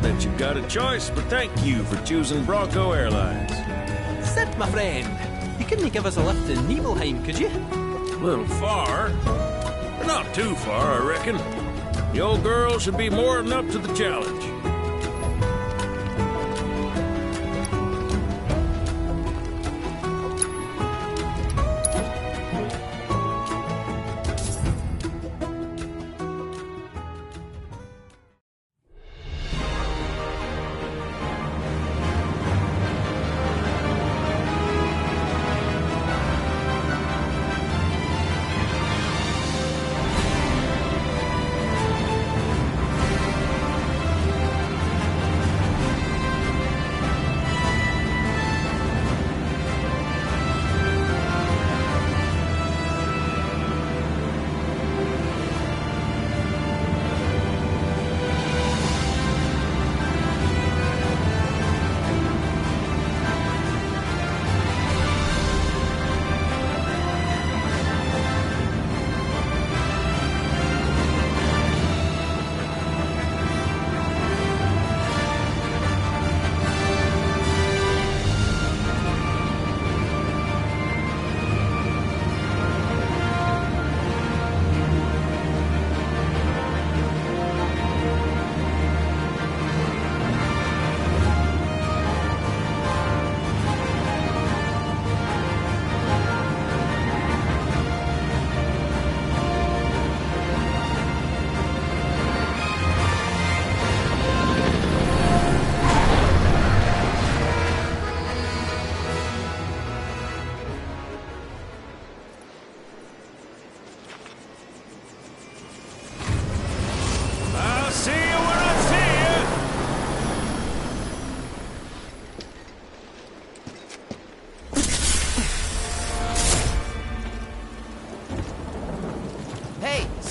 that you've got a choice, but thank you for choosing Bronco Airlines. Sid, my friend, you couldn't give us a lift to Nibelheim, could you? A little far, but not too far, I reckon. The old girl should be more than up to the challenge.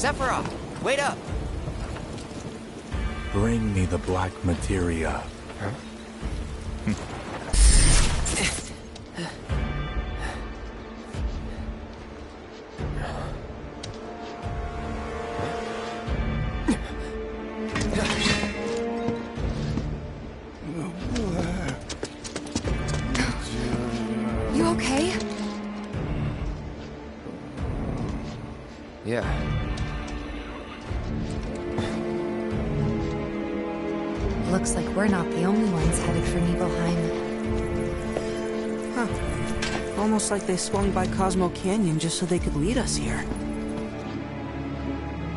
Sephiroth, wait up! Bring me the black materia. Huh? You okay? Yeah. Looks like we're not the only ones headed for Nibelheim. Huh. Almost like they swung by Cosmo Canyon just so they could lead us here.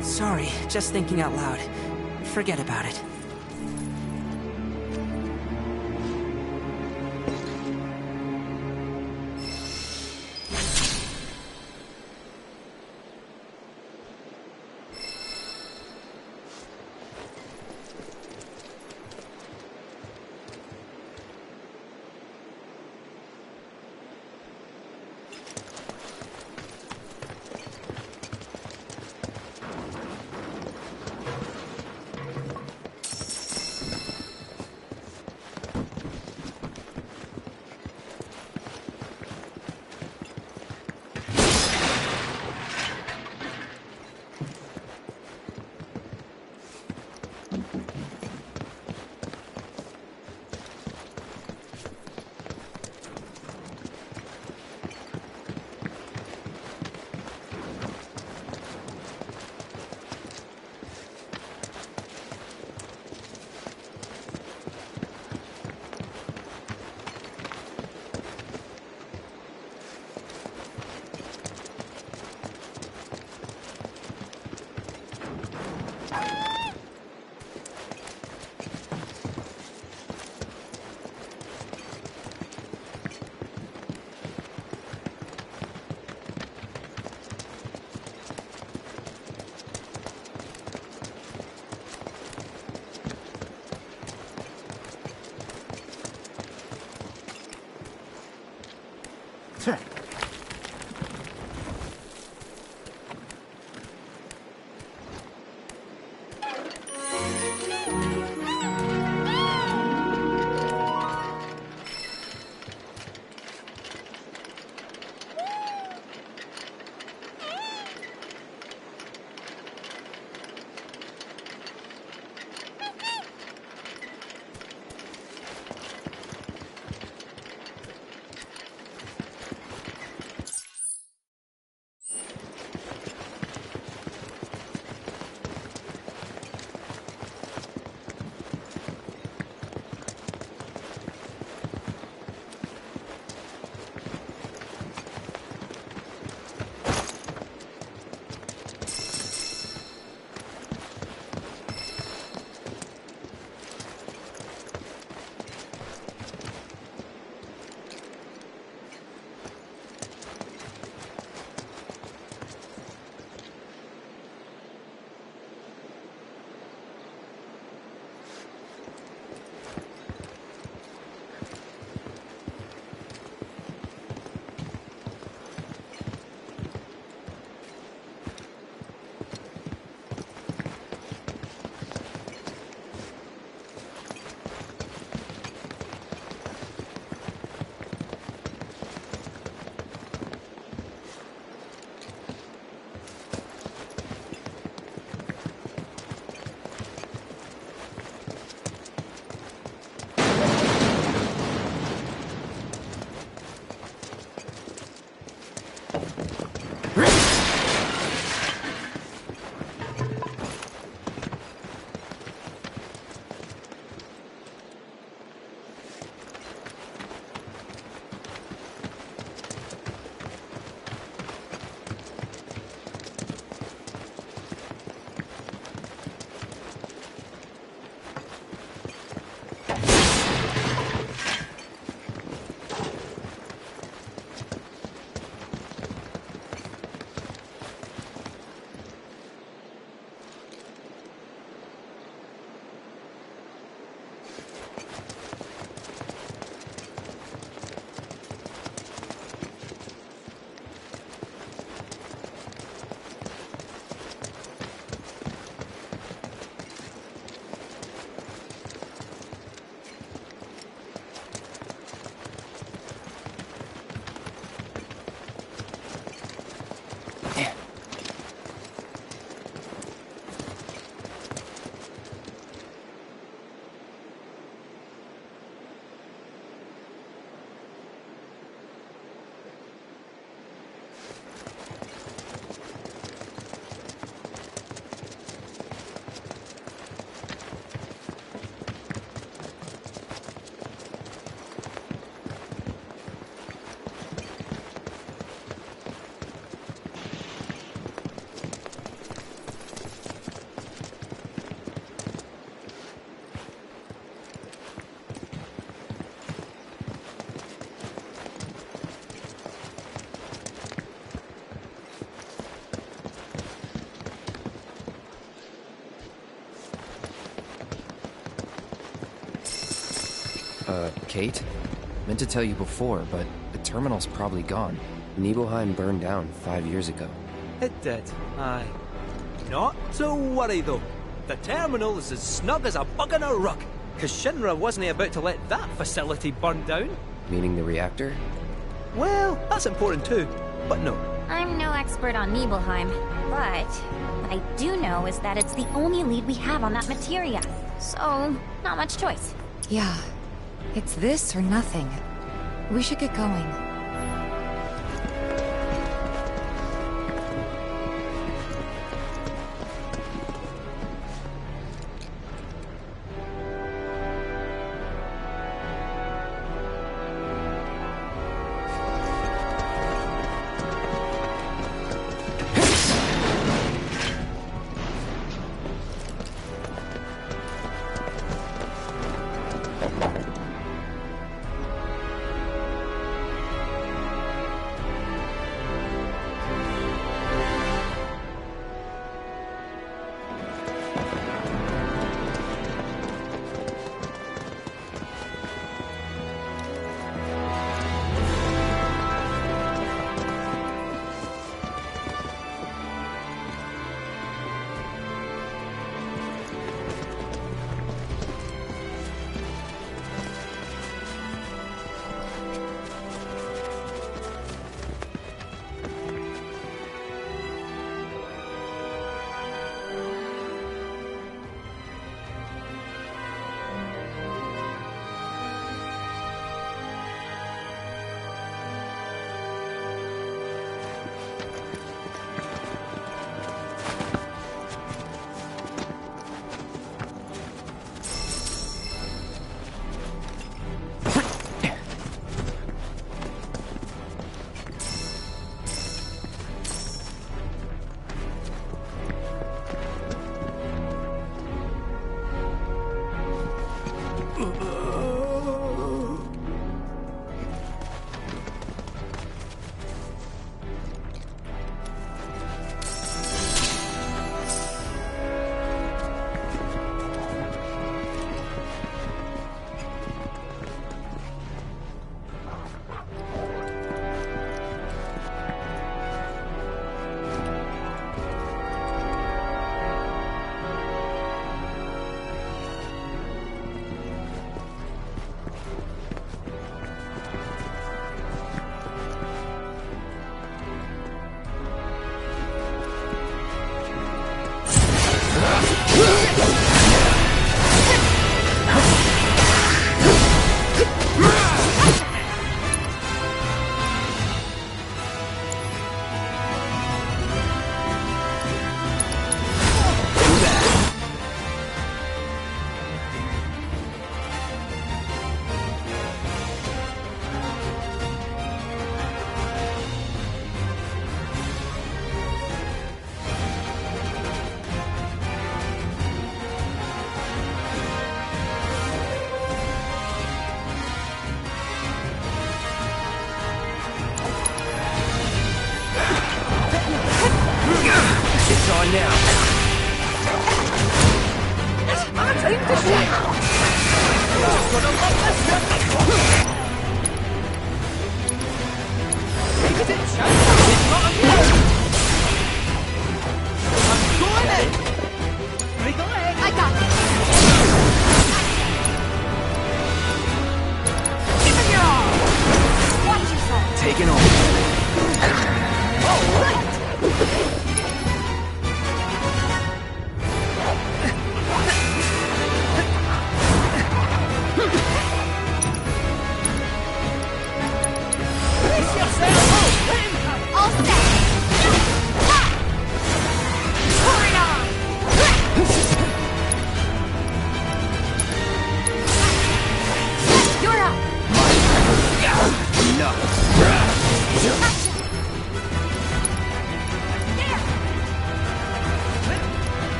Sorry, just thinking out loud. Forget about it. Kate? Meant to tell you before, but the terminal's probably gone. Nibelheim burned down 5 years ago. It did, aye. Not to worry, though. The terminal is as snug as a bug in a rug, because Shinra wasn't about to let that facility burn down. Meaning the reactor? Well, that's important too, but no. I'm no expert on Nibelheim, but what I do know is that it's the only lead we have on that materia. So, not much choice. Yeah. It's this or nothing. We should get going.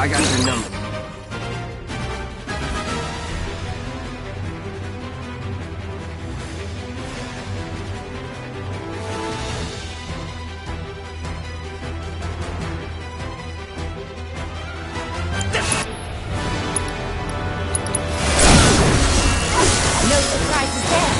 I got your number. No surprises there.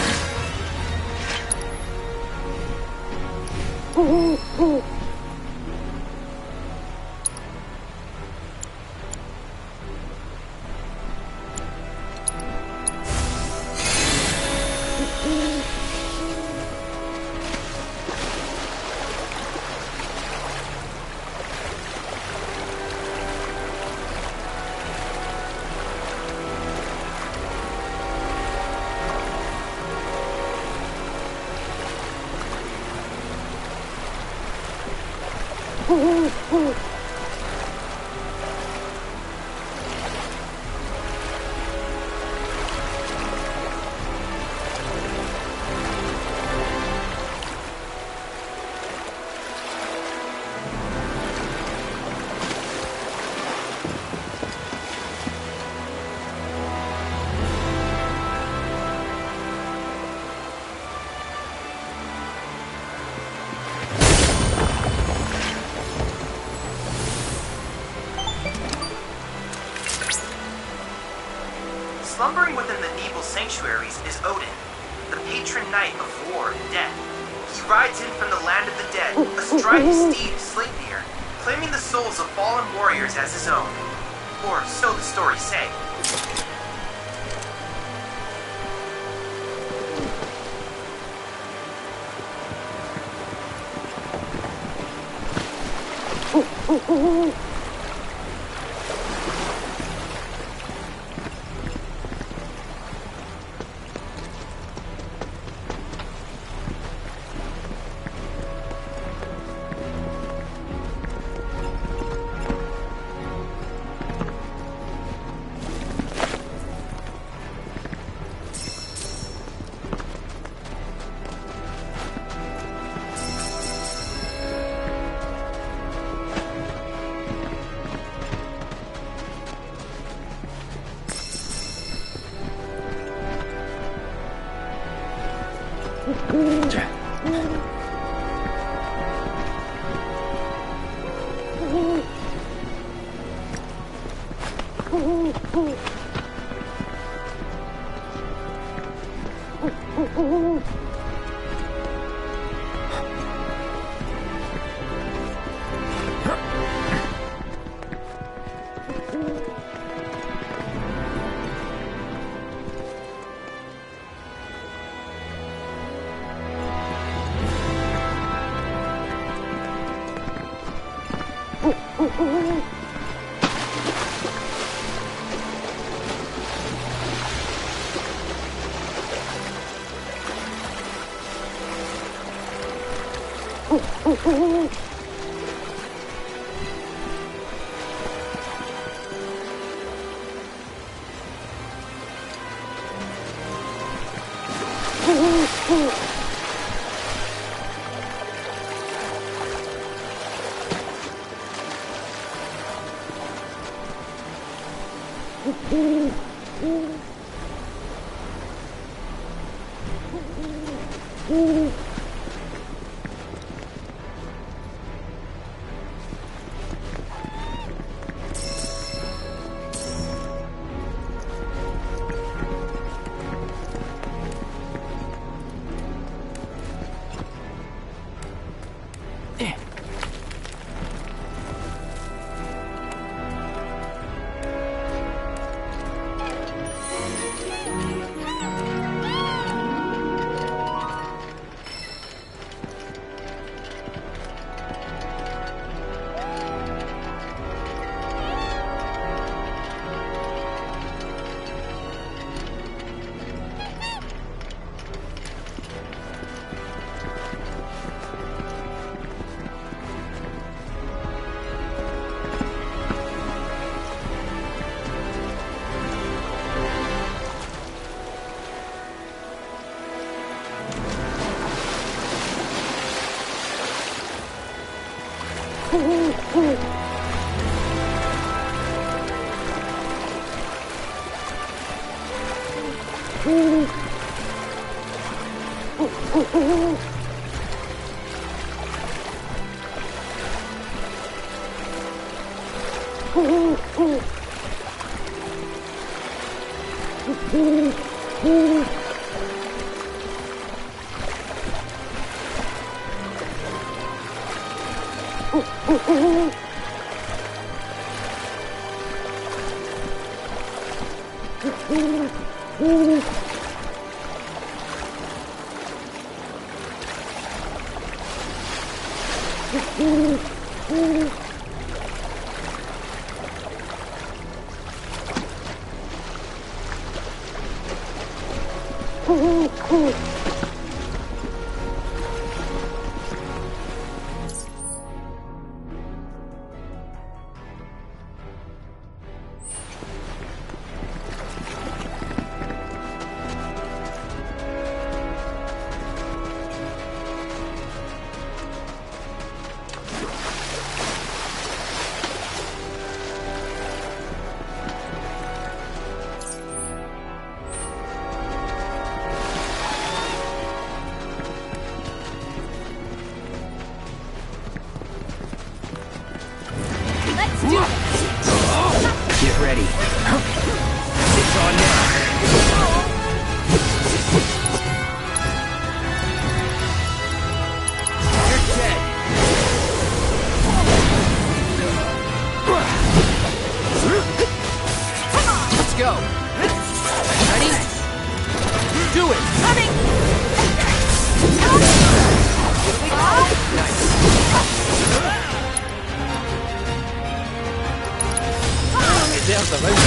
Slumbering within the Nebel sanctuaries is Odin, the patron knight of war and death. He rides in from the land of the dead, astride his steed Sleipnir, claiming the souls of fallen warriors as his own. Or so the stories say. Get ready. It's on now. You're dead. Let's go. Ready? Do it. Coming! Nice. There's the road.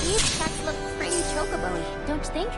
These tracks look pretty chocobo-y, don't you think?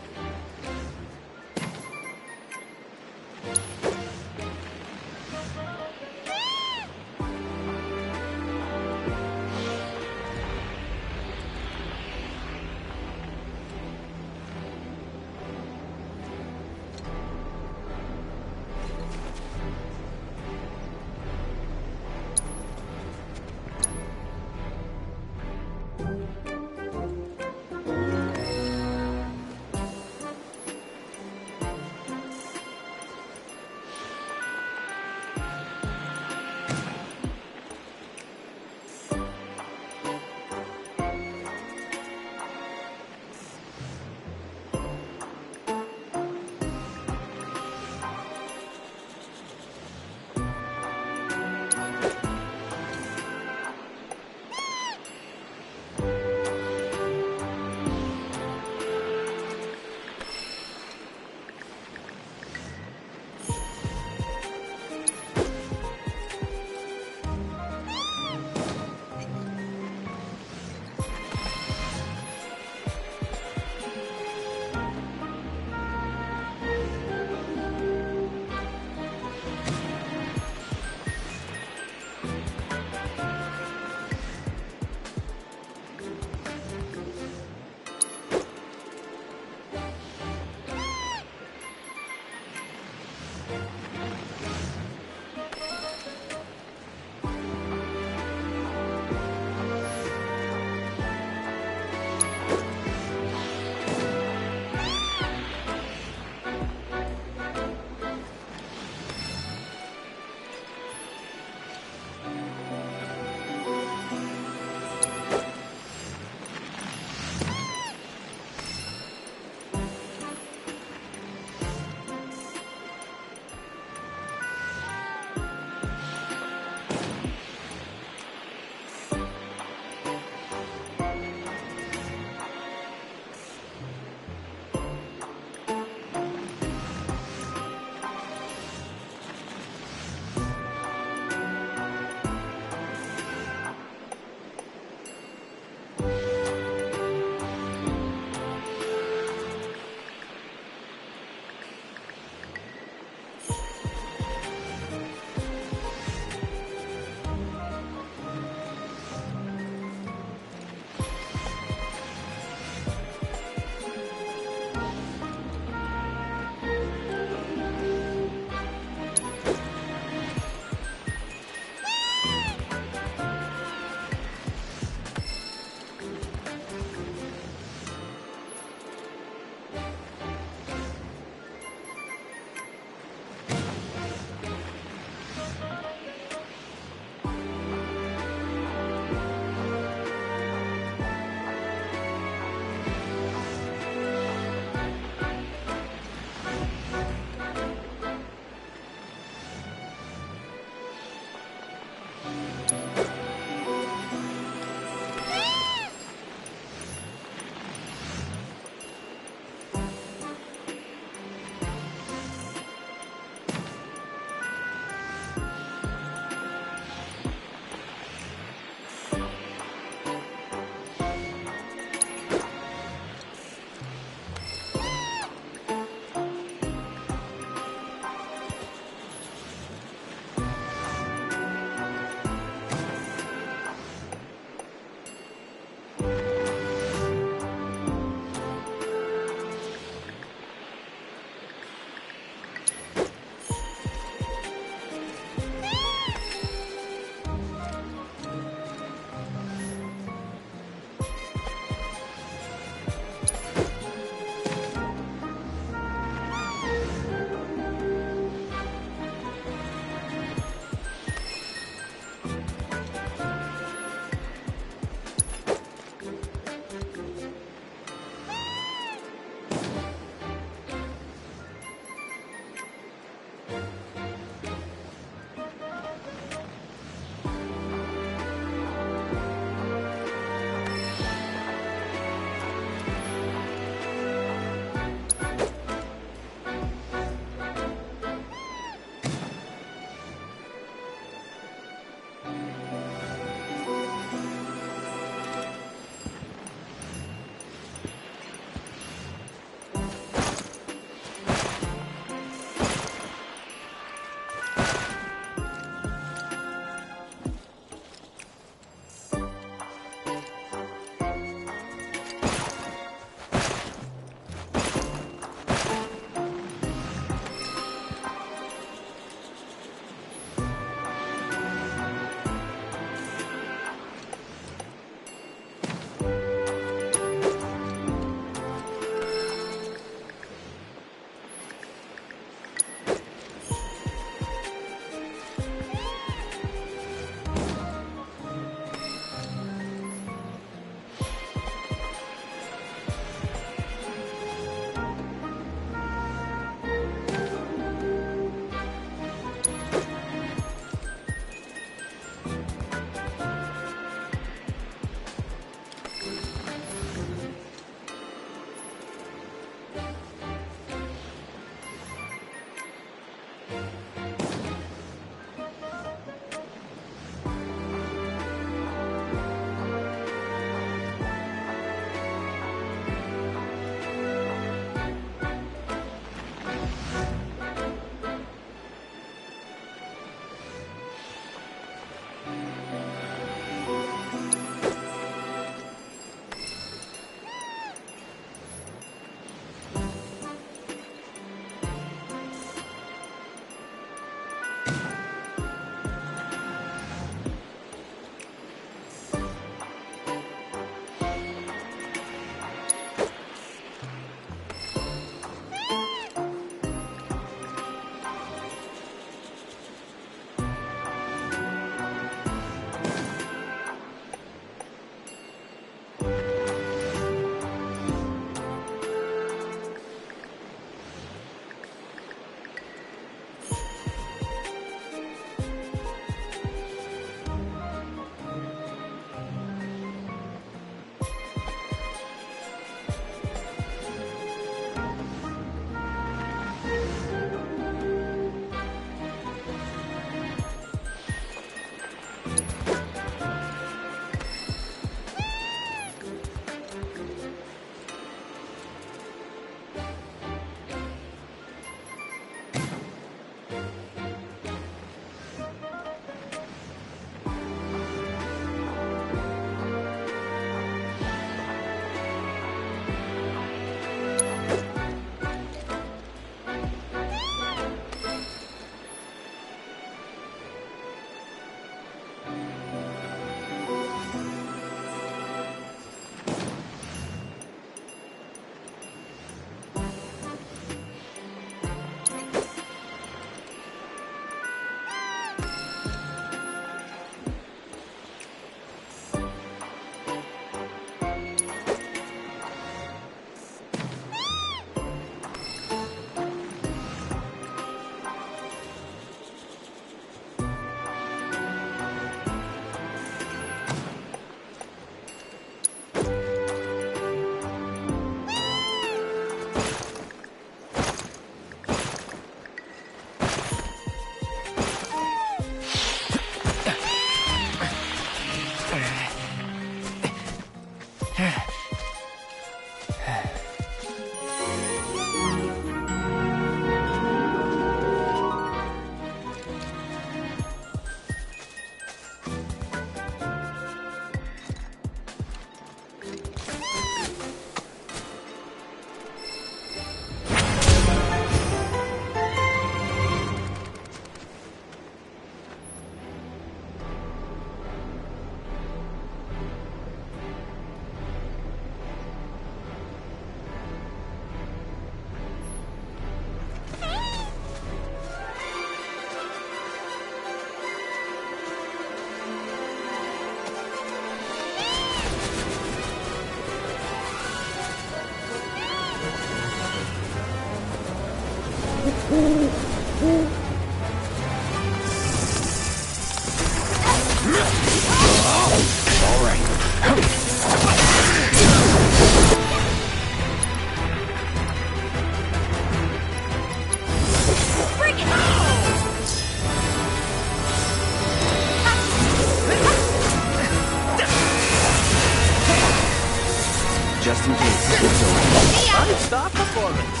star performance.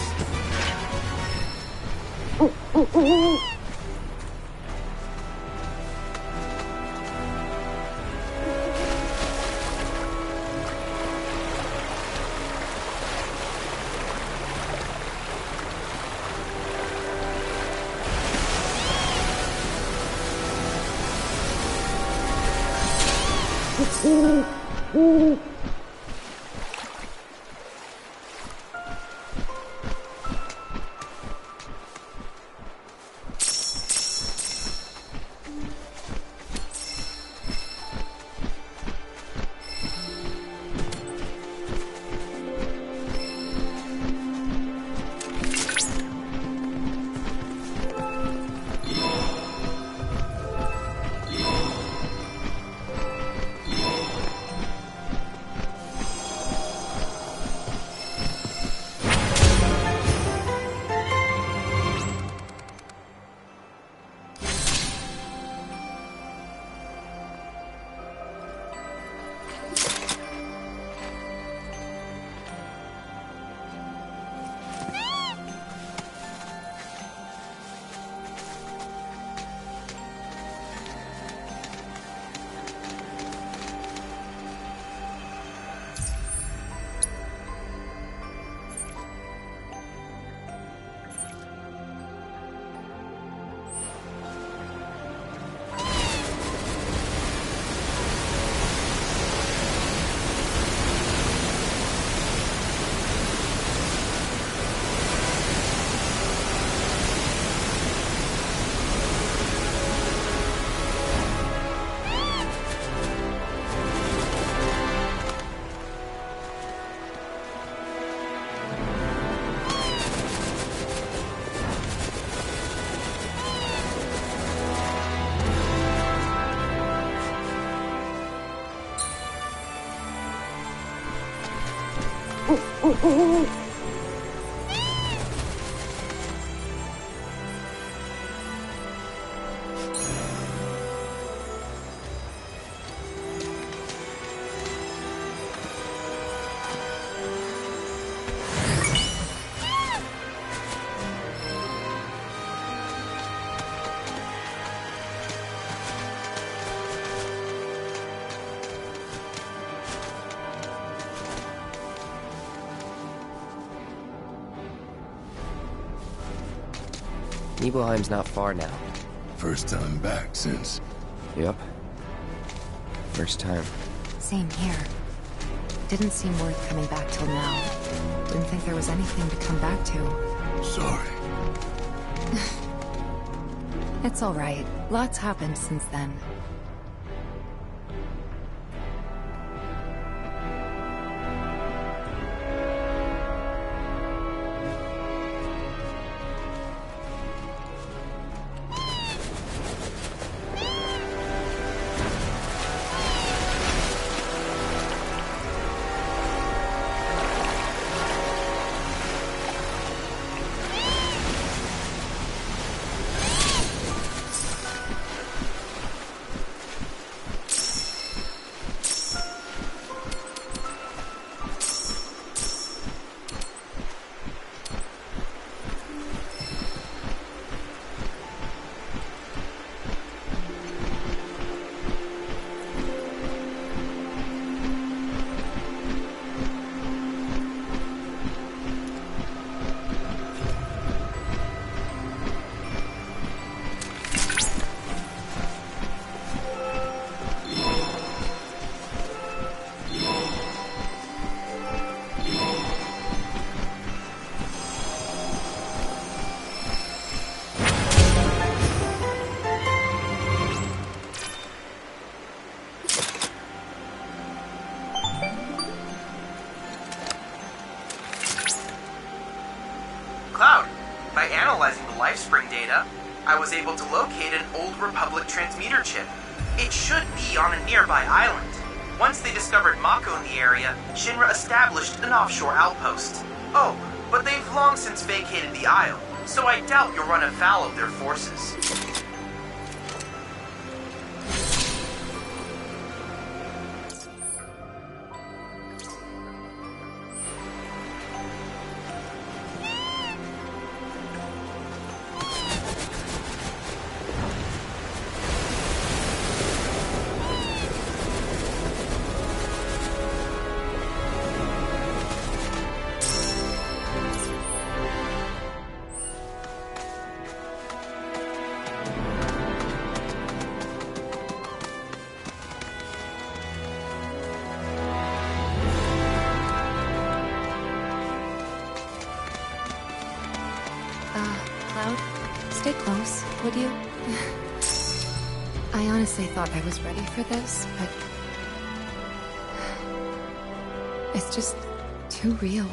Nibelheim's not far now. First time back since... Yep. First time. Same here. Didn't seem worth coming back till now. Didn't think there was anything to come back to. Sorry. It's all right. Lots happened since then. Cloud, by analyzing the Lifespring data, I was able to locate an Old Republic transmitter chip. It should be on a nearby island. Once they discovered Mako in the area, Shinra established an offshore outpost. Oh, but they've long since vacated the Isle, so I doubt you'll run afoul of their forces. would you? I honestly thought I was ready for this, but... it's just too real.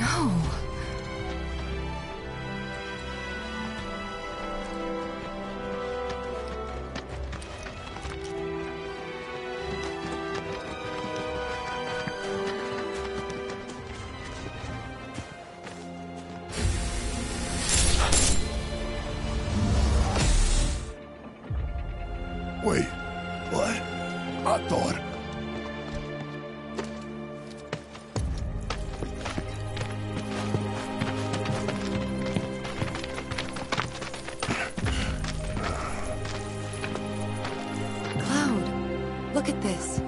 No. Wait, what? I thought... Cloud, look at this.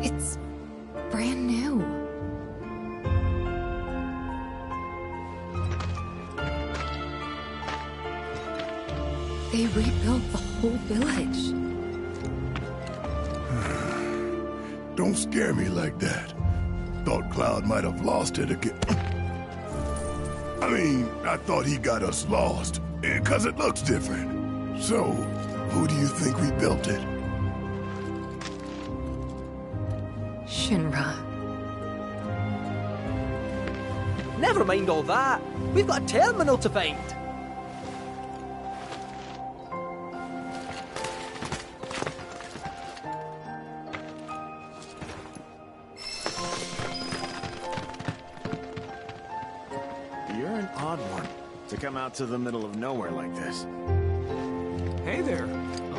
It's brand new. They rebuilt the whole village. Don't scare me like that. Thought Cloud might have lost it again. I mean, I thought he got us lost, because it looks different. So, who do you think rebuilt it? Shinra. Never mind all that. We've got a terminal to find. You're an odd one to come out to the middle of nowhere like this. Hey there.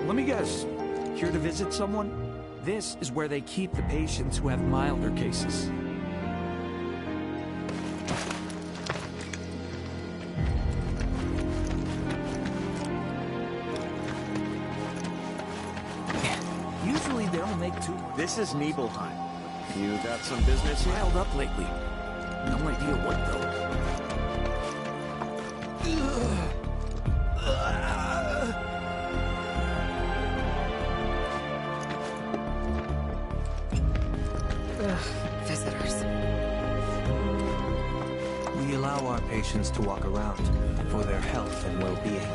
Let me guess. Here to visit someone? This is where they keep the patients who have milder cases. Usually they only make 2. This is Nibelheim. You got some business here? Piled up lately. No idea what though. Visitors. We allow our patients to walk around for their health and well-being.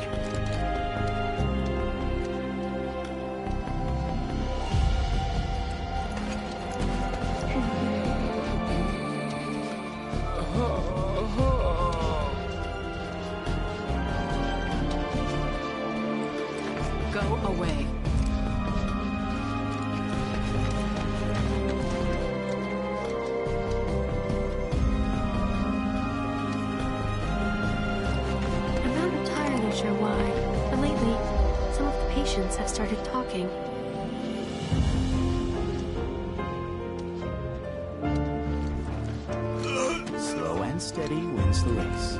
Go away. I'm not entirely sure why, but lately, some of the patients have started talking. Slow and steady wins the race.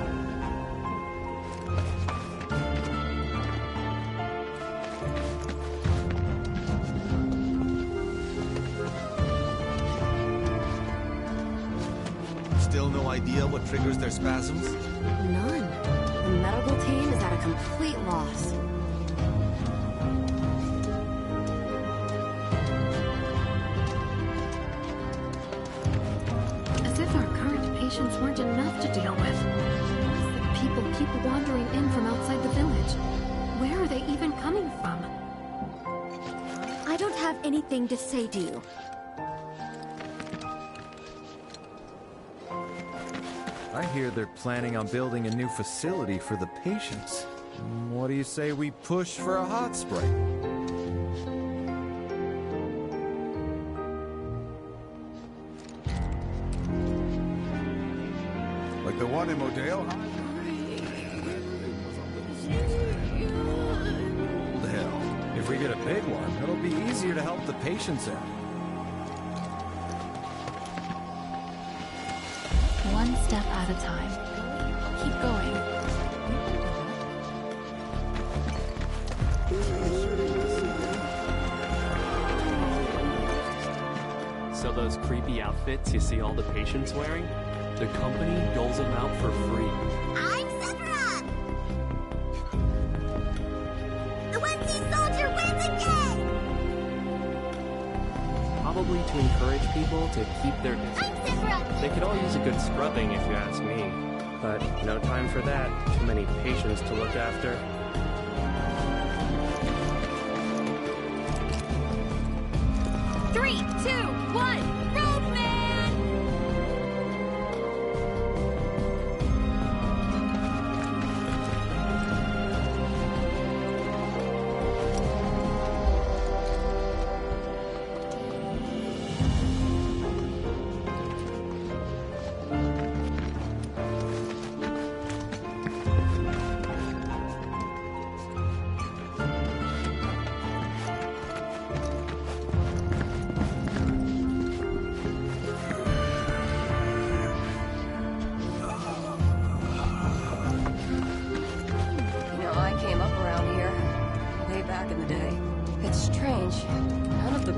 Still no idea what triggers their spasms? None. The medical team is at a complete loss. As if our current patients weren't enough to deal with. The people keep wandering in from outside the village. Where are they even coming from? I don't have anything to say to you. I hear they're planning on building a new facility for the patients. What do you say we push for a hot spray? Like the one in Modale? The hell. If we get a big one, it'll be easier to help the patients out. One step at a time. Keep going. So those creepy outfits you see all the patients wearing? The company doles them out for free. I'm Sephiroth! The One-Sea Soldier wins again! Probably to encourage people to keep their distance. I'm Sephiroth! They could all use a good scrubbing if you ask me. But no time for that. Too many patients to look after. Three, two, one, Roadman!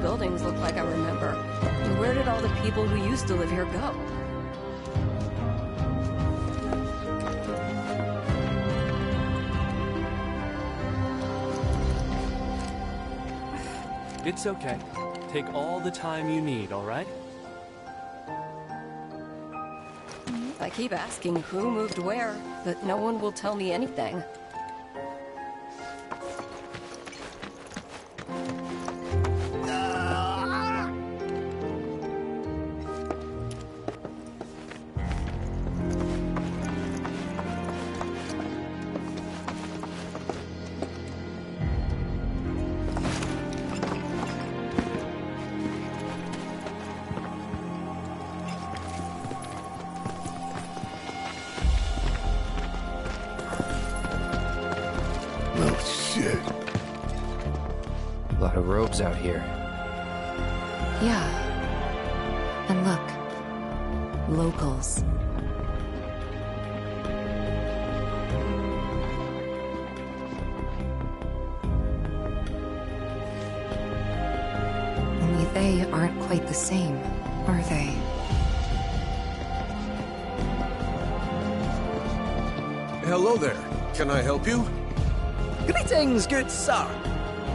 Buildings look like I remember. And where did all the people who used to live here go? It's okay. Take all the time you need, all right? I keep asking who moved where, but no one will tell me anything. check. A lot of robes out here. Yeah. And look. Locals. Only they aren't quite the same, are they? Hello there. Can I help you? Greetings, good sir.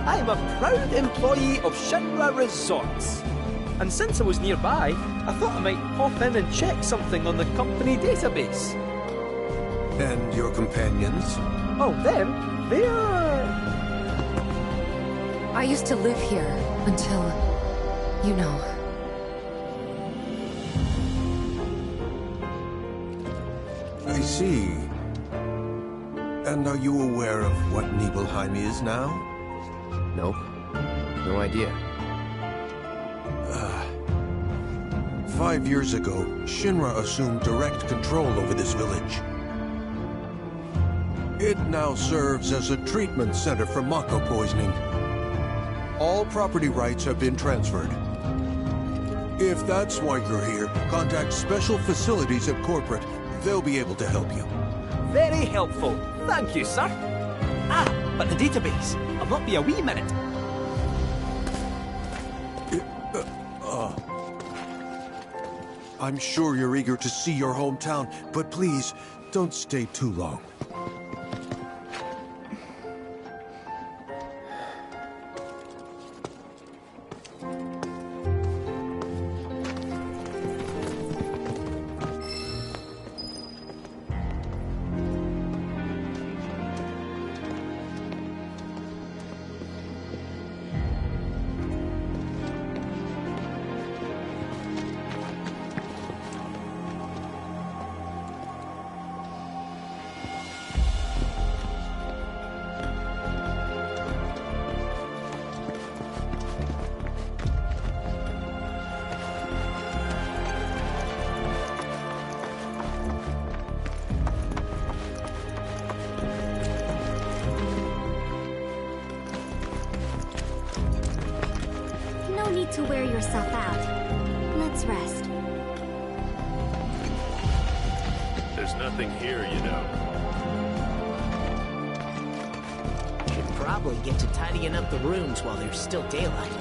I am a proud employee of Shinra Resorts. And since I was nearby, I thought I might pop in and check something on the company database. And your companions? Oh, them? They're... I used to live here until, you know. I see. And are you aware of what Nibelheim is now? Nope. No idea. 5 years ago, Shinra assumed direct control over this village. It now serves as a treatment center for Mako poisoning. All property rights have been transferred. If that's why you're here, contact Special Facilities at Corporate. They'll be able to help you. Very helpful. Thank you, sir. Ah, but the database. I'll not be a wee minute. I'm sure you're eager to see your hometown, but please, don't stay too long. No need to wear yourself out. Let's rest. There's nothing here, you know. Should probably get to tidying up the rooms while there's still daylight.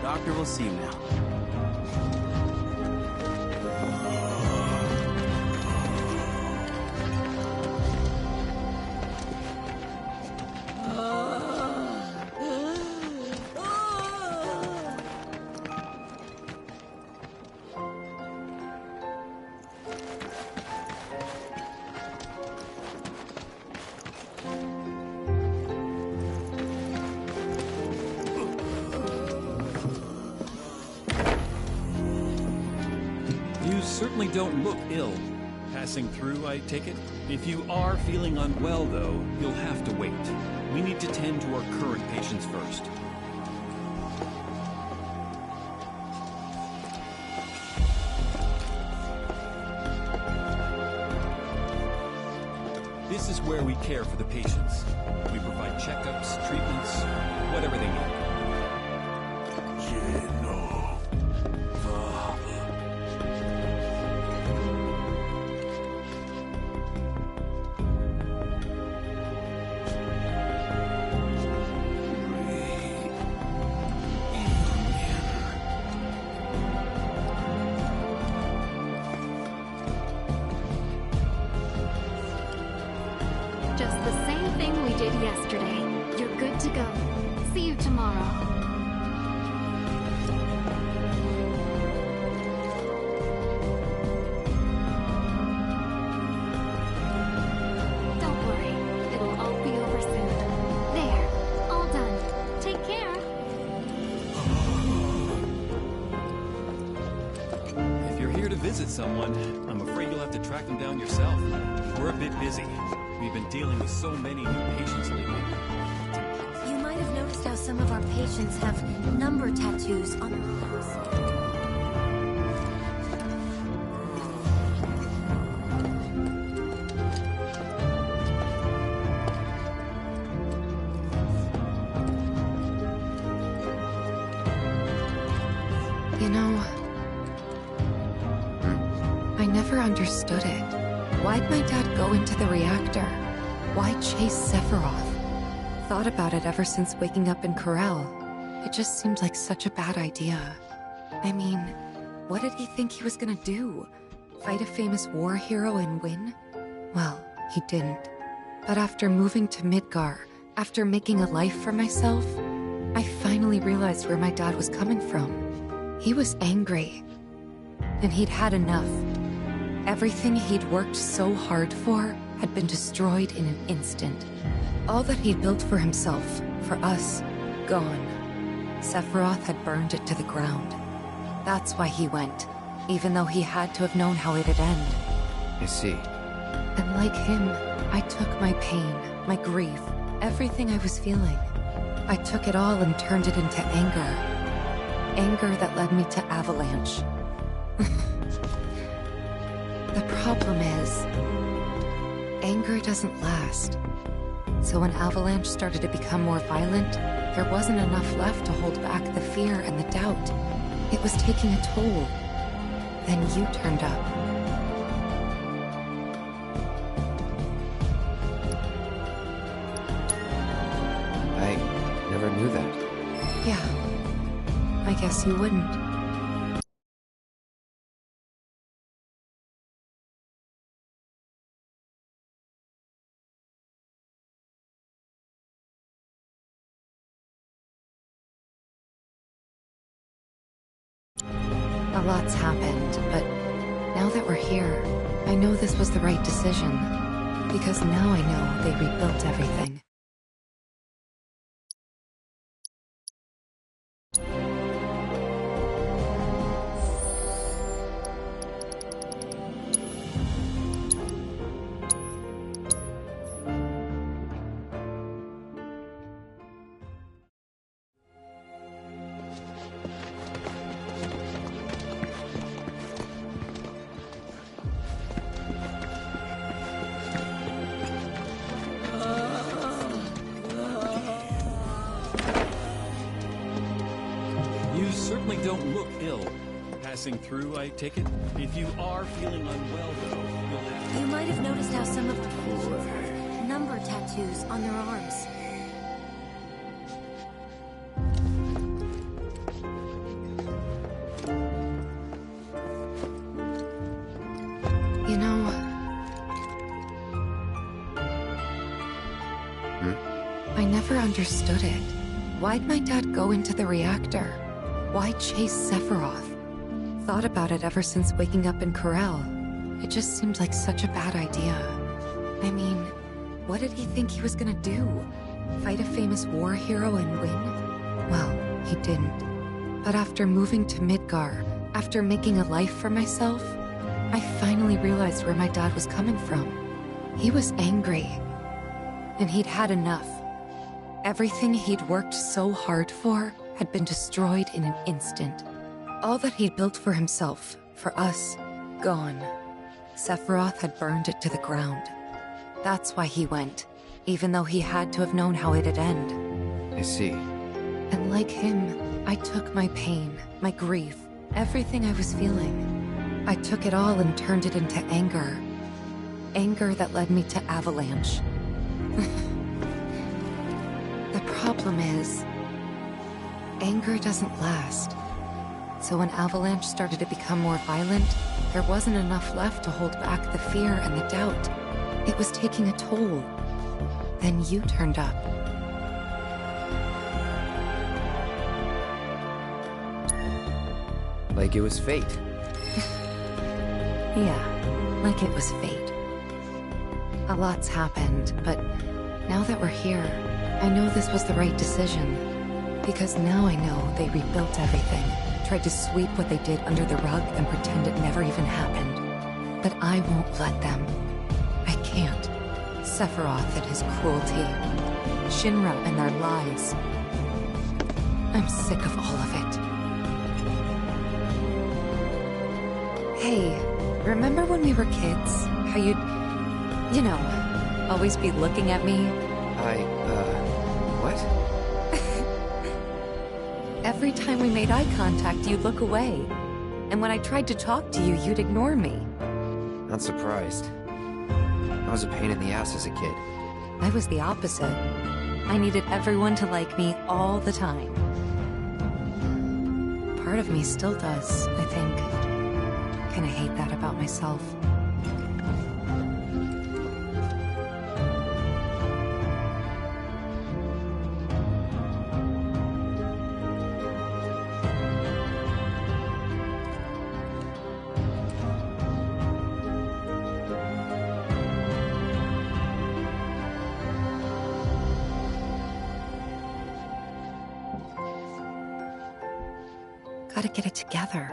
Doctor will see you now. You certainly don't look ill. Passing through, I take it? If you are feeling unwell, though, you'll have to wait. We need to tend to our current patients first. This is where we care for the patients. We provide checkups, treatments, whatever they need. tomorrow. Don't worry, it'll all be over soon. There, all done. Take care. If you're here to visit someone, I'm afraid you'll have to track them down yourself. We're a bit busy. We've been dealing with so many new patients lately. You might have noticed how some of our patients have number tattoos on their arms. You know, I never understood it. Why'd my dad go into the reactor? Why chase Sephiroth? Thought about it ever since waking up in Corel. It just seemed like such a bad idea. I mean, what did he think he was gonna do? Fight a famous war hero and win? Well, he didn't. But after moving to Midgar, after making a life for myself, I finally realized where my dad was coming from. He was angry. And he'd had enough. Everything he'd worked so hard for had been destroyed in an instant. All that he'd built for himself, for us, gone. Sephiroth had burned it to the ground. That's why he went, even though he had to have known how it'd end. I see. And like him, I took my pain, my grief, everything I was feeling. I took it all and turned it into anger. Anger that led me to Avalanche. The problem is, anger doesn't last. So when Avalanche started to become more violent, there wasn't enough left to hold back the fear and the doubt. It was taking a toll. Then you turned up. I never knew that. Yeah. I guess you wouldn't. A lot's happened, but now that we're here, I know this was the right decision. Because now I know they rebuilt everything. You certainly don't look ill. Passing through, I take it? If you are feeling unwell, though, you'll have to... You might have noticed how some of our patients have number tattoos on their arms. You know... I never understood it. Why'd my dad go into the reactor? Why chase Sephiroth? Thought about it ever since waking up in Corel. It just seemed like such a bad idea. I mean, what did he think he was gonna do? Fight a famous war hero and win? Well, he didn't. But after moving to Midgar, after making a life for myself, I finally realized where my dad was coming from. He was angry. And he'd had enough. Everything he'd worked so hard for had been destroyed in an instant. All that he'd built for himself, for us, gone. Sephiroth had burned it to the ground. That's why he went, even though he had to have known how it'd end. I see. And like him, I took my pain, my grief, everything I was feeling. I took it all and turned it into anger. Anger that led me to Avalanche. The problem is, anger doesn't last. So when Avalanche started to become more violent, there wasn't enough left to hold back the fear and the doubt. It was taking a toll. Then you turned up. Like it was fate. Yeah, like it was fate. A lot's happened, but now that we're here, I know this was the right decision. Because now I know they rebuilt everything, tried to sweep what they did under the rug and pretend it never even happened. But I won't let them. I can't. Sephiroth and his cruelty. Shinra and their lies. I'm sick of all of it. Hey, remember when we were kids? How you'd, you know, always be looking at me? What? Every time we made eye contact, you'd look away. And when I tried to talk to you, you'd ignore me. Not surprised. I was a pain in the ass as a kid. I was the opposite. I needed everyone to like me all the time. Part of me still does, I think. Kinda hate that about myself. Gotta get it together.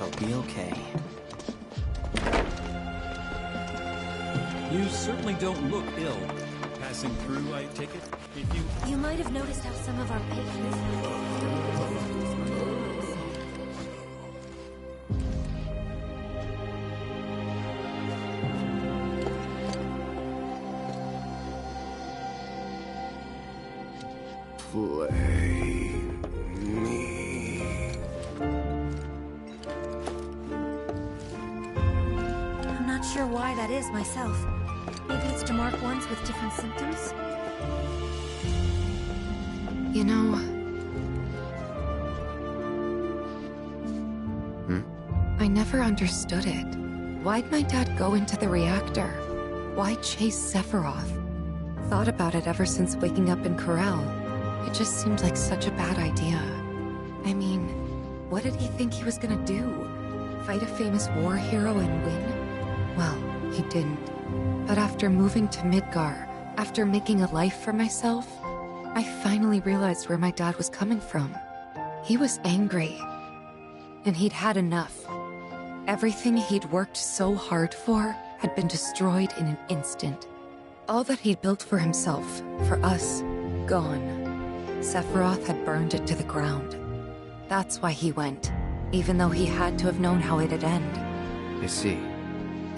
They'll be okay. You certainly don't look ill. Passing through, I take it? If you... You might have noticed how some of our patients... Play me. I'm not sure why that is myself. Maybe it's to mark ones with different symptoms? You know... I never understood it. Why'd my dad go into the reactor? Why chase Sephiroth? Thought about it ever since waking up in Corel. It just seemed like such a bad idea. I mean, what did he think he was gonna do? Fight a famous war hero and win? Well, he didn't. But after moving to Midgar, after making a life for myself, I finally realized where my dad was coming from. He was angry. And he'd had enough. Everything he'd worked so hard for had been destroyed in an instant. All that he'd built for himself, for us, gone. Sephiroth had burned it to the ground. That's why he went, even though he had to have known how it'd end. I see.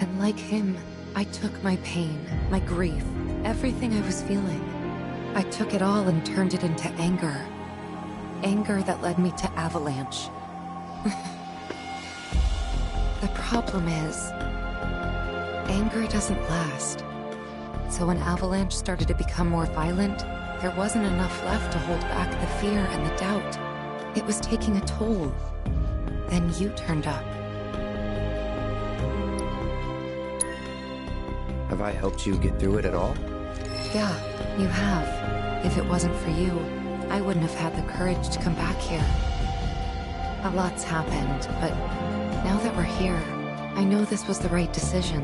And like him, I took my pain, my grief, everything I was feeling. I took it all and turned it into anger. Anger that led me to Avalanche. The problem is, anger doesn't last. So when Avalanche started to become more violent, there wasn't enough left to hold back the fear and the doubt. It was taking a toll. Then you turned up. Have I helped you get through it at all? Yeah, you have. If it wasn't for you, I wouldn't have had the courage to come back here. A lot's happened, but now that we're here, I know this was the right decision.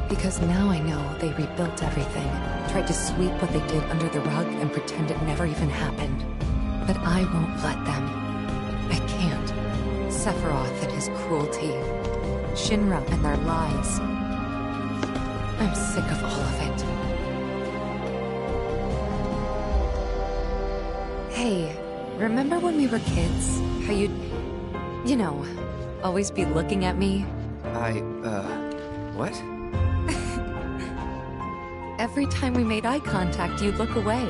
Because now I know they rebuilt everything, tried to sweep what they did under the rug and pretend it never even happened. But I won't let them. I can't. Sephiroth and his cruelty. Shinra and their lies. I'm sick of all of it. Hey, remember when we were kids? How you'd, you know, always be looking at me? What? Every time we made eye contact, you'd look away.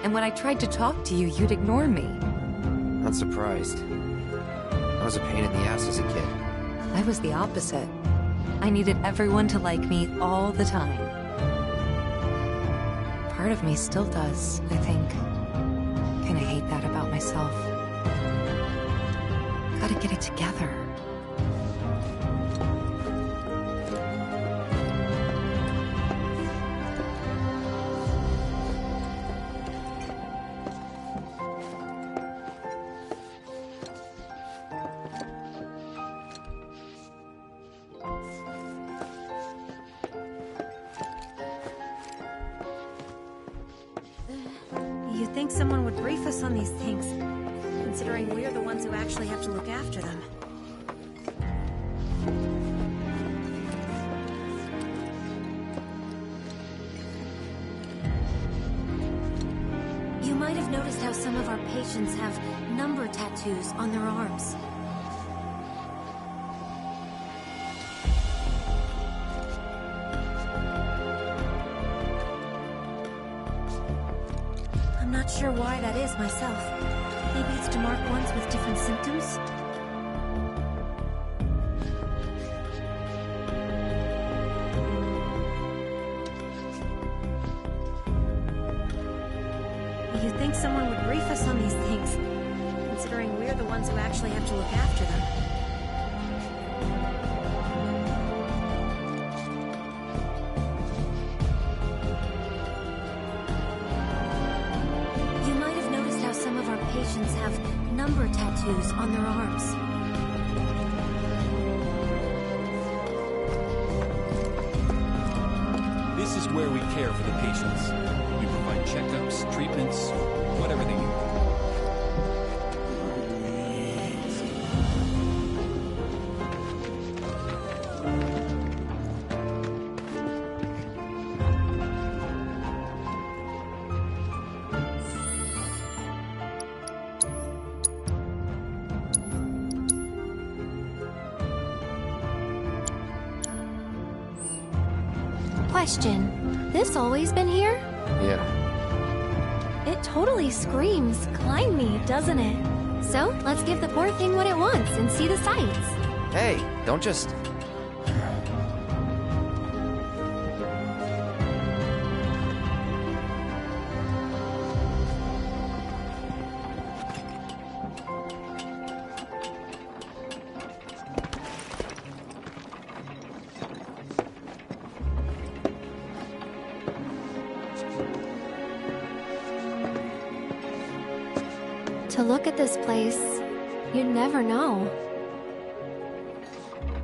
And when I tried to talk to you, you'd ignore me. Not surprised. I was a pain in the ass as a kid. I was the opposite. I needed everyone to like me all the time. Part of me still does, I think. Kinda hate that about myself. Gotta get it together. You'd think someone would brief us on these things, considering we're the ones who actually have to look after them. You might have noticed how some of our patients have number tattoos on their arms. I'm not sure why that is myself. Maybe it's to mark ones with different symptoms? You'd think someone would brief us on these things, considering we're the ones who actually have to look after them. You might have noticed how some of our patients have number tattoos on their arms. This is where we care for the patients. We provide checkups, treatments, whatever they need. Question. This always been here? Yeah. It totally screams, climb me, doesn't it? So, let's give the poor thing what it wants and see the sights. Hey, don't just... To look at this place, you'd never know.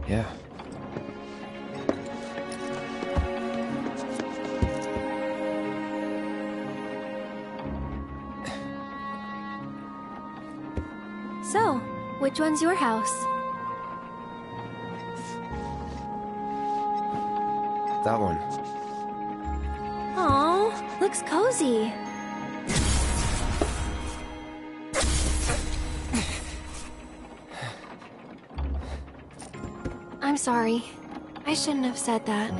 Yeah. So, which one's your house? That one. Aw, looks cozy. I'm sorry. I shouldn't have said that.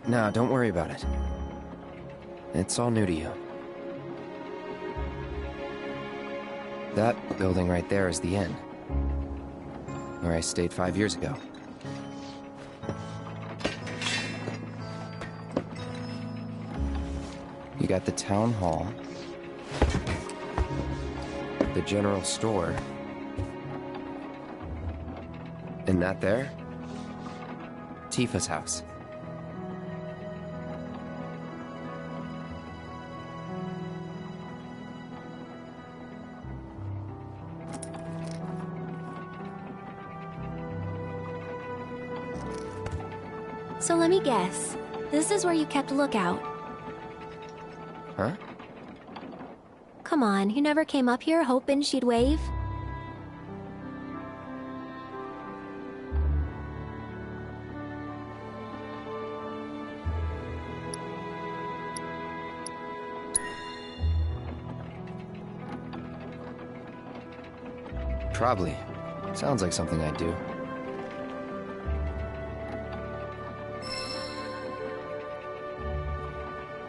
No, don't worry about it. It's all new to you. That building right there is the inn. Where I stayed 5 years ago. You got the town hall, the general store, and that there? Tifa's house. So let me guess. This is where you kept lookout. Huh? Come on, you never came up here hoping she'd wave? Probably. Sounds like something I'd do.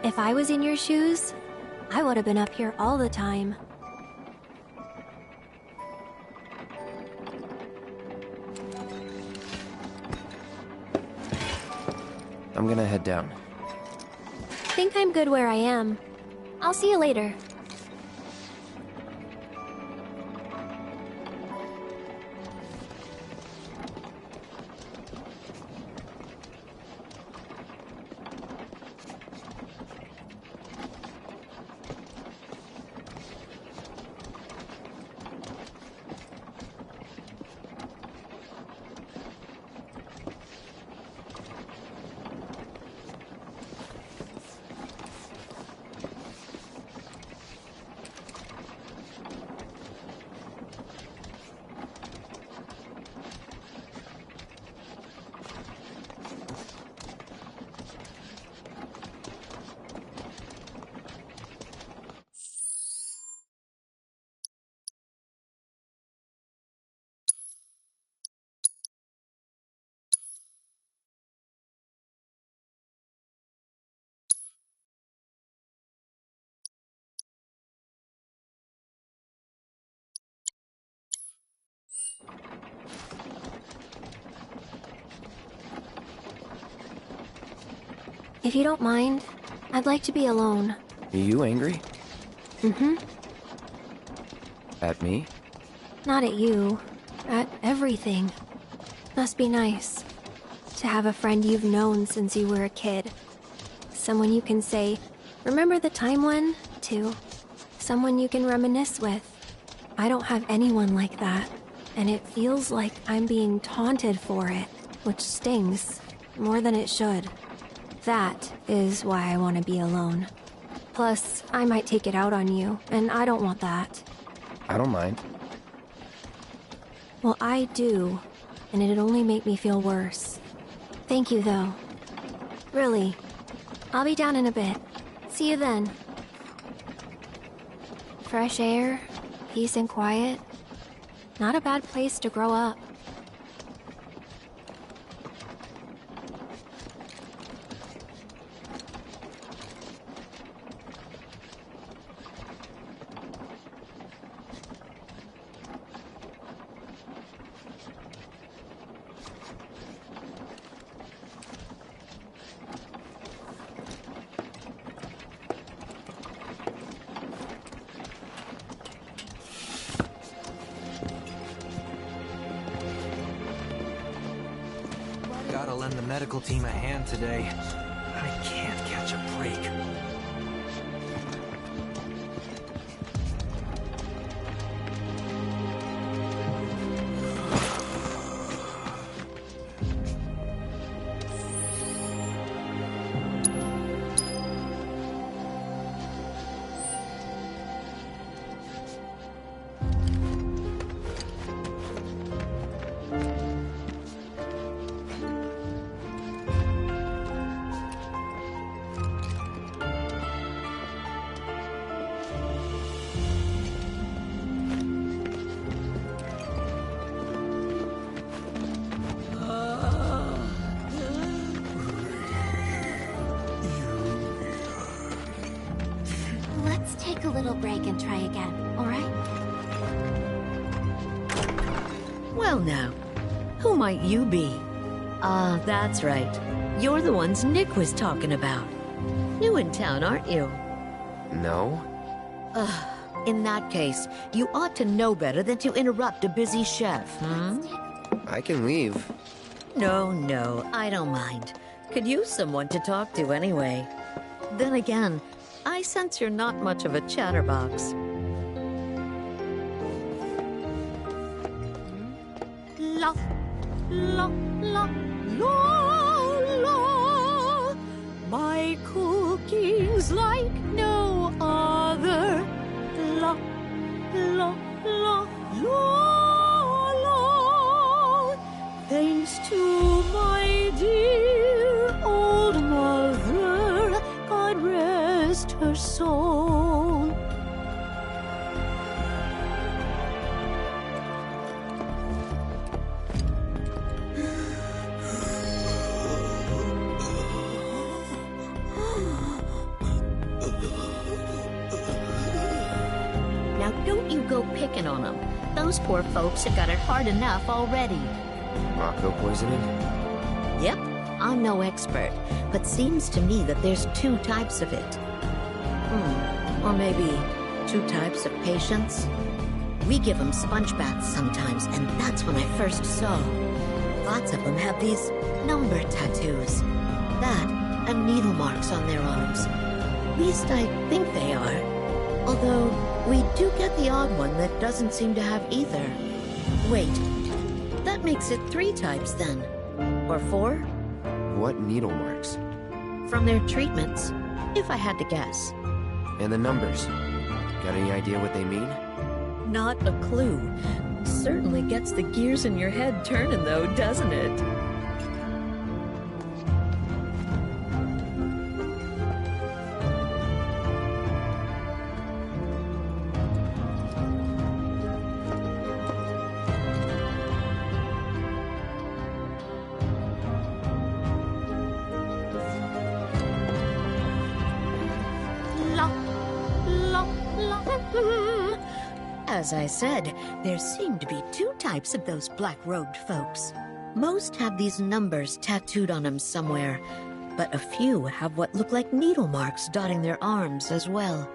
If I was in your shoes, I would have been up here all the time. I'm gonna head down. Think I'm good where I am. I'll see you later. If you don't mind, I'd like to be alone. Are you angry? Mm-hmm. At me? Not at you. At everything. Must be nice. To have a friend you've known since you were a kid. Someone you can say, remember the time when? To. Someone you can reminisce with. I don't have anyone like that. And it feels like I'm being taunted for it. Which stings. More than it should. That is why I want to be alone. Plus, I might take it out on you, and I don't want that. I don't mind. Well, I do, and it'd only make me feel worse. Thank you, though. Really. I'll be down in a bit. See you then. Fresh air, peace and quiet. Not a bad place to grow up. medical team a hand today. I can't catch a break. Let's take a little break and try again, alright? Well now, who might you be? Ah, that's right. You're the ones Nick was talking about. New in town, aren't you? No? In that case, you ought to know better than to interrupt a busy chef, hmm? I can leave. No, I don't mind. Could use someone to talk to anyway. Then again, I sense you're not much of a chatterbox. La, la, la, la, la. My cooking's like no other. La, la, la, la, la. Thanks to my dear old mother, God rest her soul. Now don't you go picking on them. Those poor folks have got it hard enough already. Mako poisoning? Yep, I'm no expert, but seems to me that there's two types of it. Or maybe two types of patients? We give them sponge baths sometimes, and that's when I first saw. Lots of them have these number tattoos. That, and needle marks on their arms. At least I think they are. Although, we do get the odd one that doesn't seem to have either. Wait, that makes it 3 types then. Or 4? What needle marks? From their treatments, if I had to guess. And the numbers? Got any idea what they mean? Not a clue. Certainly gets the gears in your head turning though, doesn't it? As I said, there seem to be 2 types of those black-robed folks. Most have these numbers tattooed on them somewhere, but a few have what look like needle marks dotting their arms as well.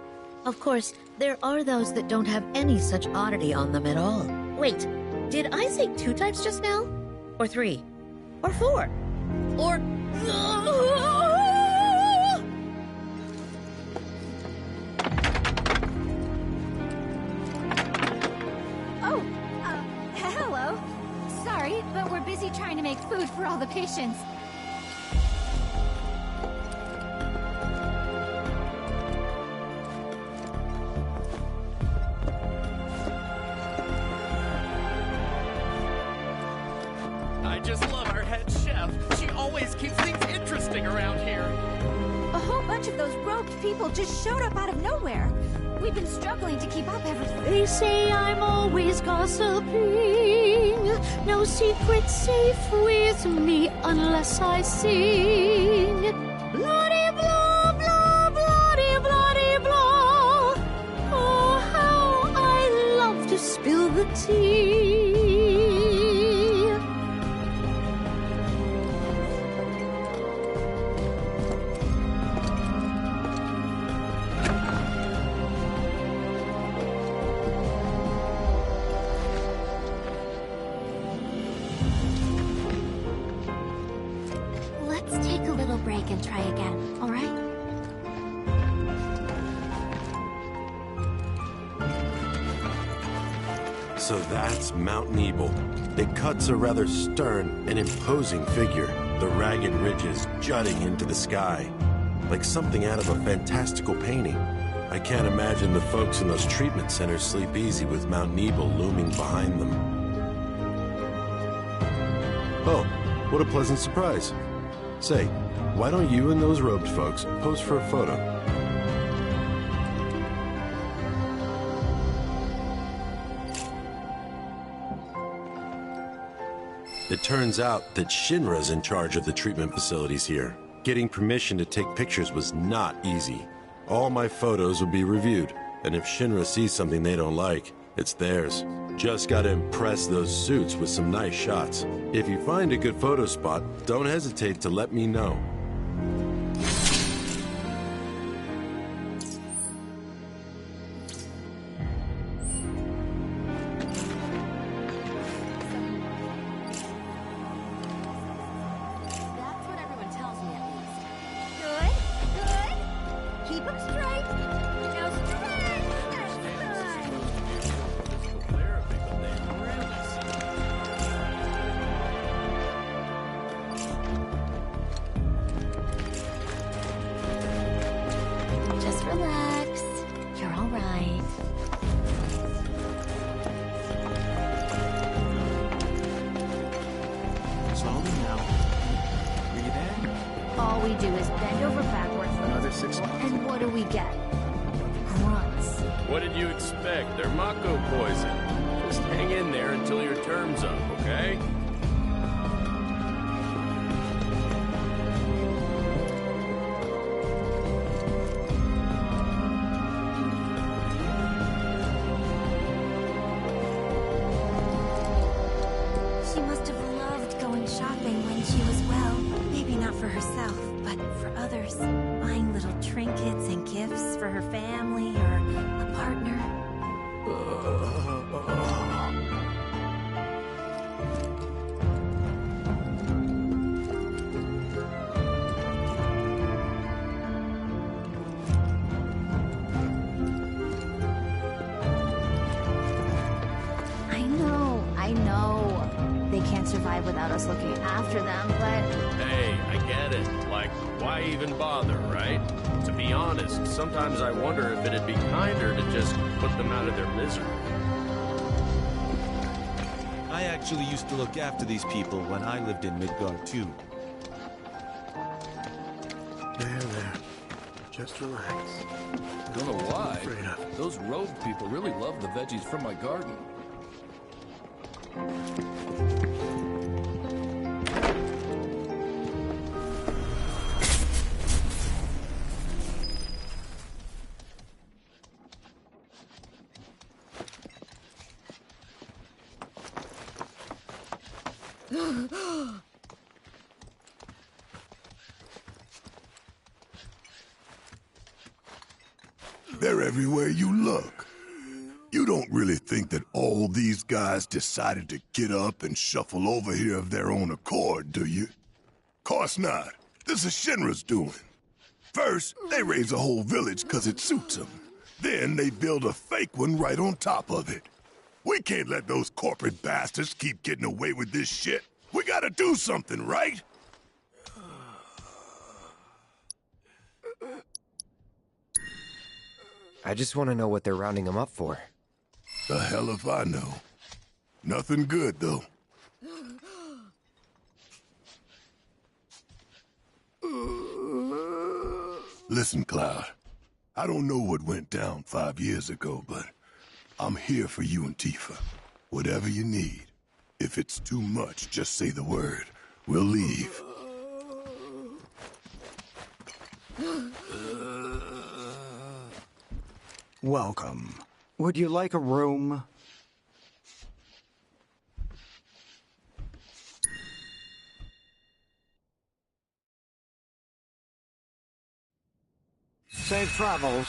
Of course, there are those that don't have any such oddity on them at all. Wait, did I say 2 types just now? Or 3? Or 4? Or... Hello. Sorry, but we're busy trying to make food for all the patients. I just love our head chef. She always keeps things interesting around here. A whole bunch of those robed people just showed up out of nowhere. We've been struggling to keep up everything. They say I'm always gossiping. No secret's safe with me unless I sing. Bloody blah, blah, bloody, bloody blah. Oh, how I love to spill the tea. back and try again, alright? So that's Mount Nebel. It cuts a rather stern and imposing figure, the ragged ridges jutting into the sky, like something out of a fantastical painting. I can't imagine the folks in those treatment centers sleep easy with Mount Nebel looming behind them. Oh, what a pleasant surprise. Say, why don't you and those robed folks pose for a photo? It turns out that Shinra's in charge of the treatment facilities here. Getting permission to take pictures was not easy. All my photos will be reviewed, and if Shinra sees something they don't like, it's theirs. Just gotta impress those suits with some nice shots. If you find a good photo spot, don't hesitate to let me know. Just relax. You're all right. Slowly now. Breathe in. All we do is bend over backwards. Another 6 months. And what do we get? Grunts. What did you expect? They're Mako poison. Just hang in there until your term's up, okay? She must have loved going shopping when she was well. Maybe not for herself, but for others. Buying little trinkets and gifts for her family or a partner. I know. They can't survive without us looking after them, but... Hey, I get it. Like, why even bother, right? To be honest, sometimes I wonder if it'd be kinder to just put them out of their misery. I actually used to look after these people when I lived in Midgard too. There. Just relax. Don't know why. Those robed people really love the veggies from my garden. They're everywhere you look. You don't really think that all these guys decided to get up and shuffle over here of their own accord, do you? Course not. This is Shinra's doing. First, they raise a whole village because it suits them. Then they build a fake one right on top of it. We can't let those corporate bastards keep getting away with this shit. We gotta do something, right? I just want to know what they're rounding him up for. The hell if I know. Nothing good, though. Listen, Cloud. I don't know what went down 5 years ago, but I'm here for you and Tifa. Whatever you need. If it's too much, just say the word. We'll leave. Welcome. Would you like a room? Safe travels.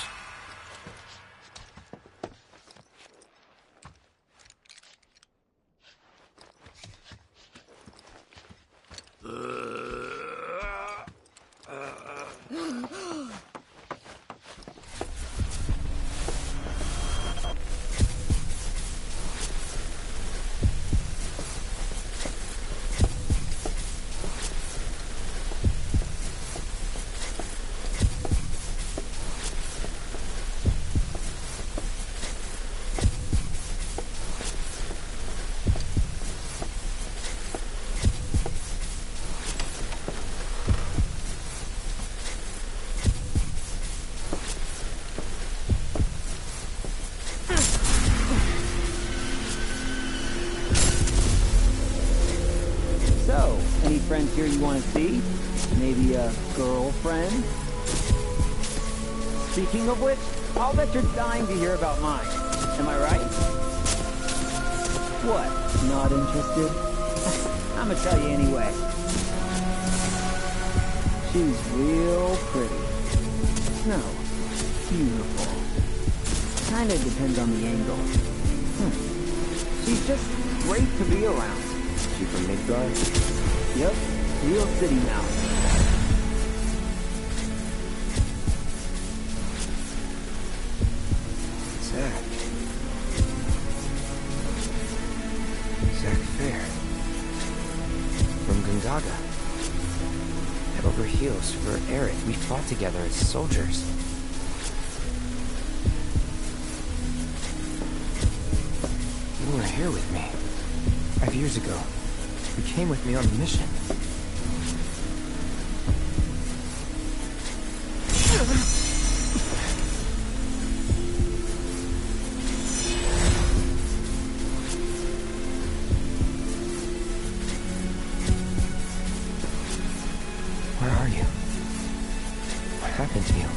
here you want to see? Maybe a girlfriend? Speaking of which, I'll bet you're dying to hear about mine. Am I right? What? Not interested? I'm gonna tell you anyway. She's real pretty. No, beautiful. Kinda depends on the angle. She's just great to be around. She from Midgard? Yep, real city now. Zack Fair. From Gonzaga. Head over heels for Aerith. We fought together as soldiers. You were here with me. 5 years ago. You came with me on the mission. Where are you? What happened to you?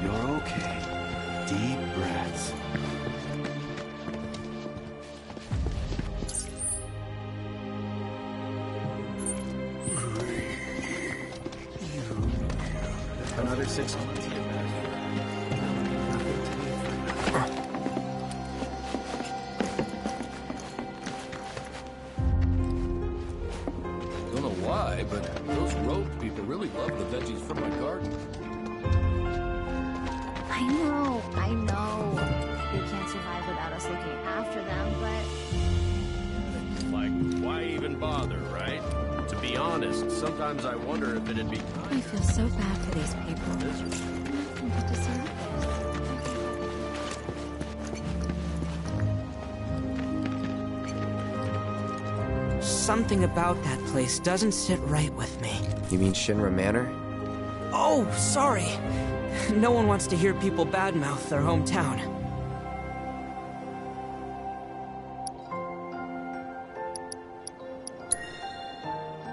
You're okay. Deep breaths. Another 6 months to get back Don't know why, but those rogue people really love the veggies from my garden. I know. They can't survive without us looking after them, but... Like, why even bother, right? To be honest, sometimes I wonder if it'd be... I feel so bad for these people. They deserve this. Something about that place doesn't sit right with me. You mean Shinra Manor? Oh, sorry. No one wants to hear people badmouth their hometown.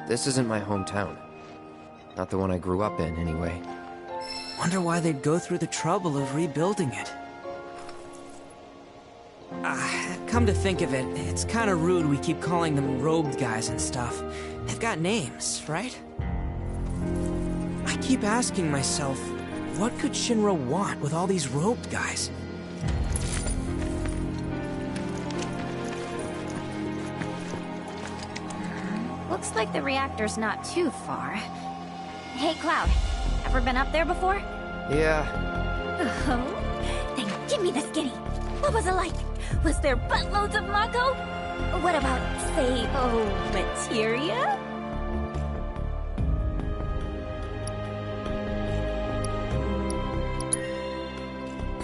This isn't my hometown. Not the one I grew up in, anyway. Wonder why they'd go through the trouble of rebuilding it. Come to think of it, it's kinda rude we keep calling them robed guys and stuff. They've got names, right? I keep asking myself, what could Shinra want with all these robed guys? Looks like the reactor's not too far. Hey, Cloud, ever been up there before? Yeah. Oh? Then give me the skinny. What was it like? Was there buttloads of Mako? What about, say, materia?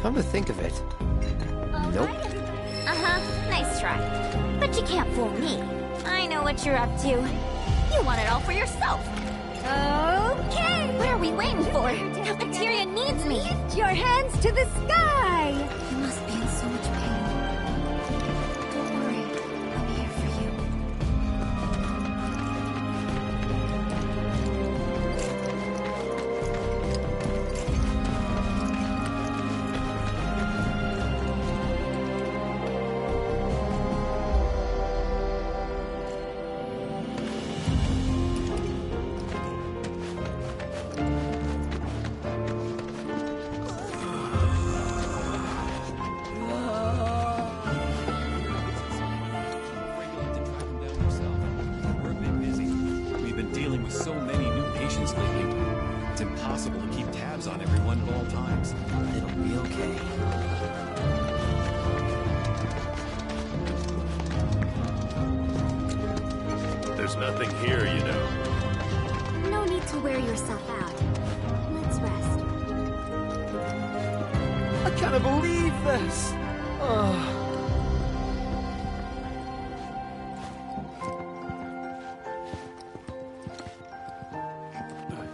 Come to think of it. Nope. Uh-huh, nice try. But you can't fool me. I know what you're up to. You want it all for yourself. Okay! What are we waiting for? Cafeteria needs me! Lift your hands to the sky! You must be in so much pain. Don't worry, I'll be here for you. So many new patients lately. It's impossible to keep tabs on everyone at all times. It'll be okay. There's nothing here, you know. No need to wear yourself out. Let's rest. I can't believe this! Oh.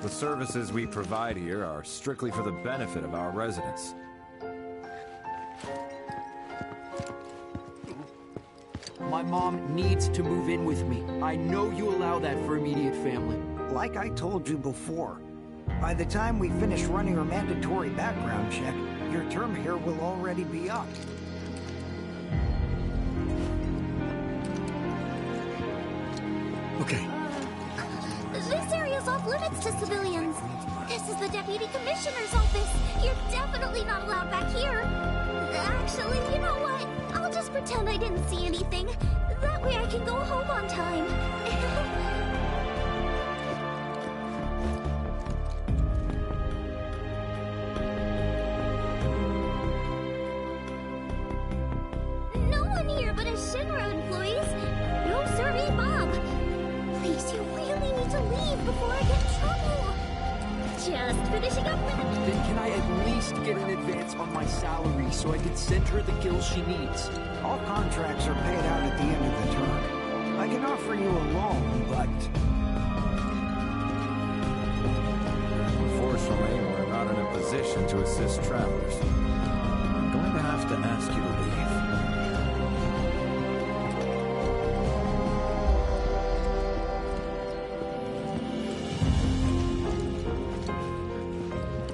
The services we provide here are strictly for the benefit of our residents. My mom needs to move in with me. I know you allow that for immediate family. Like I told you before, by the time we finish running our mandatory background check, your term here will already be up. Okay. This area's off limits to civilians. This is the Deputy Commissioner's office. You're definitely not allowed back here. Actually, you know what? I'll just pretend I didn't see anything. That way I can go home on time. No one here but us Shinra employees. No siree, Bob. Please, you really need to leave before I get in trouble. Just finishing up with... Then can I at least get an advance on my salary so I can send her the kills she needs? All contracts are paid out at the end of the term. I can offer you a loan, but... Unfortunately, we're not in a position to assist travelers. I'm going to have to ask you to leave.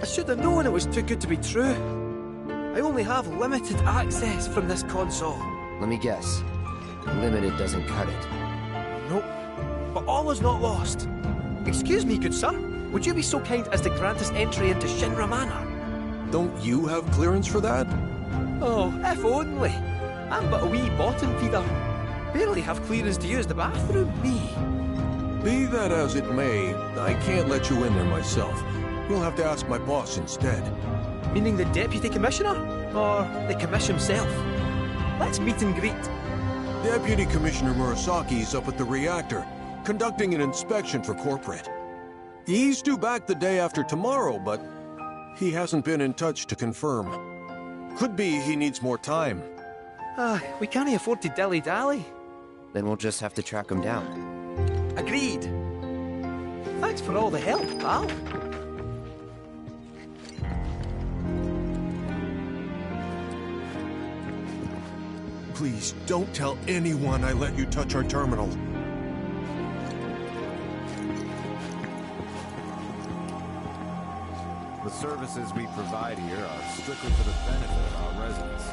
I should have known it was too good to be true. I only have limited access from this console. Let me guess. Limited doesn't cut it. Nope. But all is not lost. Excuse me, good sir. Would you be so kind as to grant us entry into Shinra Manor? Don't you have clearance for that? Oh, if only. I'm but a wee bottom feeder. Barely have clearance to use the bathroom, me. Be that as it may, I can't let you in there myself. You'll have to ask my boss instead. Meaning the Deputy Commissioner? Or the Commission himself? Let's meet and greet. Deputy Commissioner Murasaki up at the reactor, conducting an inspection for corporate. He's due back the day after tomorrow, but he hasn't been in touch to confirm. Could be he needs more time. We can't afford to dilly-dally. Then we'll just have to track him down. Agreed. Thanks for all the help, pal. Please, don't tell anyone I let you touch our terminal. The services we provide here are strictly for the benefit of our residents.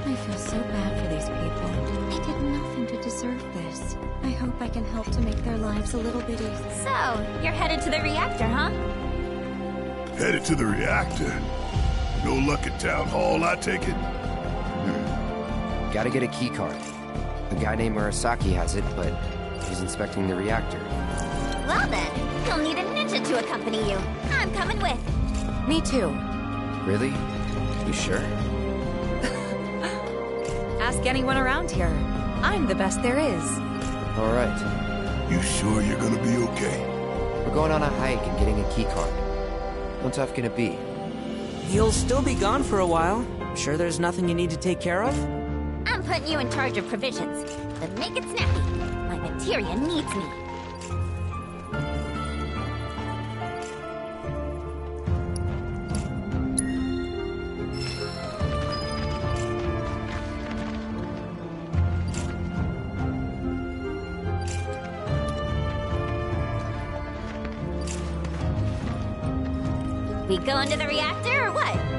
I feel so bad for these people. They did nothing to deserve this. I hope I can help to make their lives a little bit easier. So, you're headed to the reactor, huh? Headed to the reactor? No luck at Town Hall, I take it? Gotta get a key card. A guy named Murasaki has it, but he's inspecting the reactor. Well then, you'll need a ninja to accompany you. I'm coming with. Me too. Really? You sure? ask anyone around here. I'm the best there is. All right. You sure you're gonna be okay? We're going on a hike and getting a keycard. How tough can it be? You'll still be gone for a while. Sure there's nothing you need to take care of? I'm putting you in charge of provisions. Then make it snappy. My materia needs me. We going to the reactor or what?